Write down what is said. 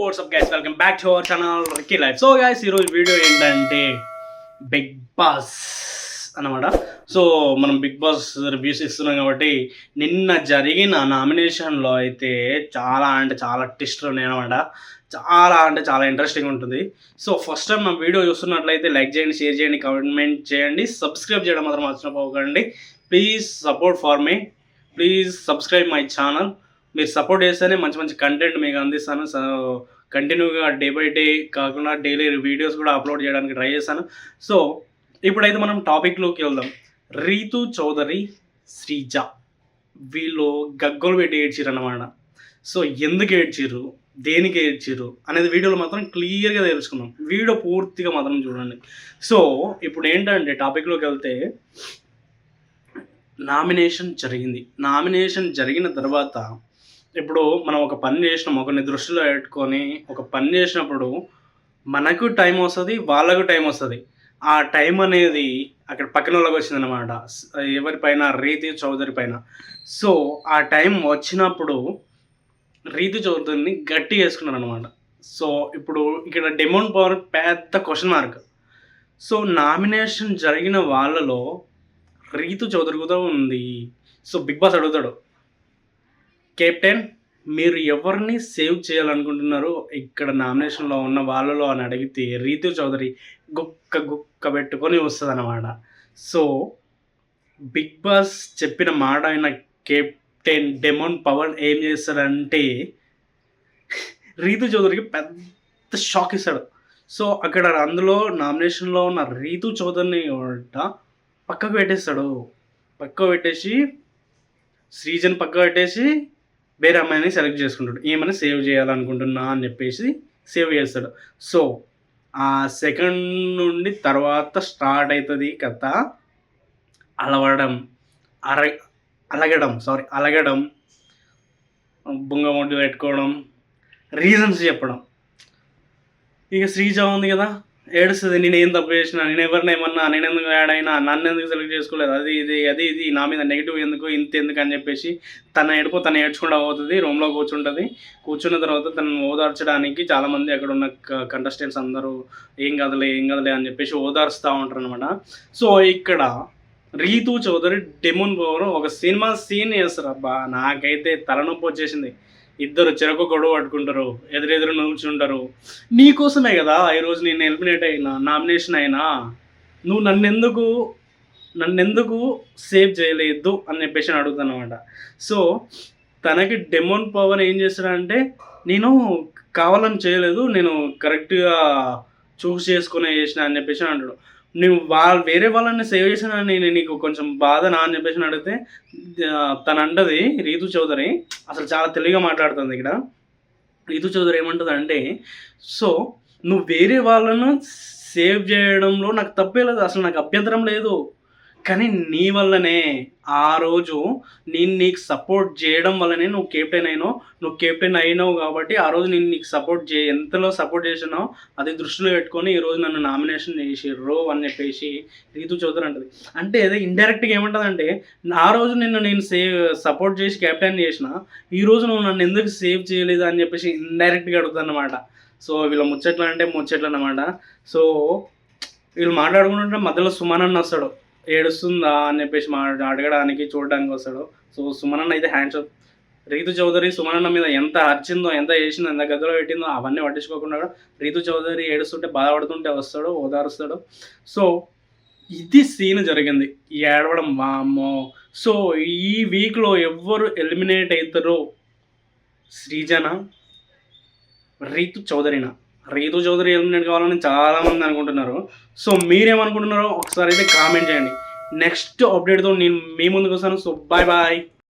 WhatsApp guys, welcome back to our channel Ricky life. So guys, ఈరోజు video ఏంటంటే big boss అన్నమాట. So మనం big boss reviews ఇస్తున్నాం కాబట్టి నిన్న జరిగిన నామినేషన్లో అయితే చాలా అంటే చాలా ట్విస్టులు ఉన్నాయి అనమాట. చాలా అంటే చాలా ఇంట్రెస్టింగ్ ఉంటుంది. సో ఫస్ట్ టైం నా వీడియో చూస్తున్నట్లయితే లైక్ చేయండి, షేర్ చేయండి, కామెంట్ చేయండి, సబ్స్క్రైబ్ చేయడం మాత్రం మర్చిపోకండి. Please support for me, please subscribe my channel. మీరు సపోర్ట్ చేస్తేనే మంచి మంచి కంటెంట్ మీకు అందిస్తాను. సో కంటిన్యూగా డే బై డే కాకుండా డైలీ వీడియోస్ కూడా అప్లోడ్ చేయడానికి ట్రై చేస్తాను. సో ఇప్పుడైతే మనం టాపిక్లోకి వెళ్దాం. రీతు చౌదరి, శ్రీజ వీళ్ళు గగ్గోలు పెట్టి ఏడ్చిర్రు అన్నమాట. సో ఎందుకు ఏడ్చిర్రు, దేనికి ఏడ్చిర్రు అనేది వీడియోలో మాత్రం క్లియర్గా తెలుసుకుందాం. వీడియో పూర్తిగా మాత్రం చూడండి. సో ఇప్పుడు ఏంటంటే టాపిక్లోకి వెళ్తే, నామినేషన్ జరిగిన తర్వాత ఇప్పుడు మనం ఒక పని చేసినాం, ఒకరిని దృష్టిలో పెట్టుకొని ఒక పని చేసినప్పుడు మనకు టైం వస్తుంది, వాళ్ళకు టైం వస్తుంది. ఆ టైం అనేది అక్కడ పక్కన వాళ్ళకి వచ్చిందనమాట. ఎవరిపైన, రీతు చౌదరి పైన. సో ఆ టైం వచ్చినప్పుడు రీతు చౌదరిని గట్టి వేసుకున్నారు అనమాట. సో ఇప్పుడు ఇక్కడ డెమోన్ పవర్ పెద్ద క్వశ్చన్ మార్క్. సో నామినేషన్ జరిగిన వాళ్ళలో రీతు చౌదరి కూడా ఉంది. సో బిగ్ బాస్ అడుగుతాడు, కెప్టెన్ మీరు ఎవరిని సేవ్ చేయాలనుకుంటున్నారు ఇక్కడ నామినేషన్లో ఉన్న వాళ్ళలో అని అడిగితే రీతు చౌదరి గుక్క పెట్టుకొని వస్తుంది అన్నమాట. సో బిగ్ బాస్ చెప్పిన మాట అయిన కెప్టెన్ డెమోన్ పవన్ ఏం చేస్తాడంటే రీతు చౌదరికి పెద్ద షాక్ ఇస్తాడు. సో అక్కడ అందులో నామినేషన్లో ఉన్న రీతు చౌదరిని పక్కకు పెట్టేసి శ్రీజన్ పక్కకు పెట్టేసి వేరే అమ్మాయిని సెలెక్ట్ చేసుకుంటాడు. ఏమైనా సేవ్ చేయాలనుకుంటున్నా అని చెప్పేసి సేవ్ చేస్తాడు. సో ఆ సెకండ్ నుండి తర్వాత స్టార్ట్ అవుతుంది కథ. అలగడం, బుంగమొడ్డు పెట్టుకోవడం, రీజన్స్ చెప్పడం. ఇక శ్రీజ ఉంది కదా, ఏడుస్తుంది, నేను ఏం తప్పు చేసిన, నేను ఎవరిని ఏమన్నా, నేను ఎందుకు యాడ్ అయినా, నన్ను ఎందుకు సెలెక్ట్ చేసుకోలేదు, అది ఇది నా మీద నెగిటివ్ ఎందుకు, ఇంత ఎందుకు అని చెప్పేసి తను ఏడ్చుకుంటూ పోతుంది. రూమ్లో కూర్చున్న తర్వాత తనను ఓదార్చడానికి చాలామంది అక్కడ ఉన్న కంటెస్టెంట్స్ అందరూ ఏం కదలే అని చెప్పేసి ఓదార్స్తూ ఉంటారు అనమాట. సో ఇక్కడ రీతు చౌదరి డెమోన్ పవర్ ఒక సినిమా సీన్ చేస్తారు. అబ్బా నాకైతే తలనొప్పి వచ్చేసింది. ఇద్దరు చెరకు గొడవ పట్టుకుంటారు, ఎదురెదురు నిల్చుంటారు. నీకోసమే కదా ఈరోజు నేను ఎలిమినేట్ అయినా, నామినేషన్ అయినా, నువ్వు నన్నెందుకు సేవ్ చేయలేదు అని చెప్పేసి అని అడుగుతాను అనమాట. సో తనకి డెమోన్ పవర్ ఏం చేస్తాడంటే, నేను కావాలని చేయలేదు, నేను కరెక్ట్గా చూస్ చేసుకునే చేసిన అని చెప్పేసి అంటాడు. నువ్వు వేరే వాళ్ళని సేవ్ చేసినా నేను నీకు కొంచెం బాధనా అని చెప్పేసి అడిగితే తను అంటది రీతు చౌదరి, అసలు చాలా తెలివిగా మాట్లాడుతుంది ఇక్కడ. రీతు చౌదరి ఏమంటుంది అంటే, సో నువ్వు వేరే వాళ్ళను సేవ్ చేయడంలో నాకు తప్పే లేదు, అసలు నాకు అభ్యంతరం లేదు, కానీ నీ వల్లనే ఆ రోజు నేను నీకు సపోర్ట్ చేయడం వల్లనే నువ్వు కెప్టెన్ అయినావు కాబట్టి ఆ రోజు నేను నీకు ఎంతలో సపోర్ట్ చేసినావు అది దృష్టిలో పెట్టుకొని ఈరోజు నన్ను నామినేషన్ చేసిర్రు అని చెప్పేసి రీతు చౌదరి అంటది. అంటే అదే ఇండైరెక్ట్గా ఏమంటుందంటే, ఆ రోజు నేను సపోర్ట్ చేసి కెప్టెన్ చేసిన, ఈరోజు నువ్వు నన్ను ఎందుకు సేవ్ చేయలేదు అని చెప్పేసి ఇండైరెక్ట్గా అడుగుతాను అనమాట. సో వీళ్ళ ముచ్చట్లు అన్నమాట. సో వీళ్ళు మాట్లాడుకుంటుంటే మధ్యలో సుమన్ వస్తాడు, ఏడుస్తుందా అని చెప్పేసి అడగడానికి చూడడానికి వస్తాడు. సో సుమనన్న అయితే హ్యాండ్స్. రీతు చౌదరి సుమనన్న మీద ఎంత అరిచిందో, ఎంత చేసిందో, ఎంత గదిలో పెట్టిందో అవన్నీ పట్టించుకోకుండా రీతు చౌదరి ఏడుస్తుంటే, బాధపడుతుంటే వస్తాడు, ఓదారుస్తాడు. సో ఇది సీన్ జరిగింది, ఏడవడం వామ్మో. సో ఈ వీక్లో ఎవరు ఎలిమినేట్ అవుతారో, శ్రీజన, రీతు చౌదరి ఎలిమినేట్ కావాలని చాలామంది అనుకుంటున్నారు. సో మీరేమనుకుంటున్నారో ఒకసారి అయితే కామెంట్ చేయండి. నెక్స్ట్ అప్డేట్తో నేను మీ ముందుకు వస్తాను. So bye.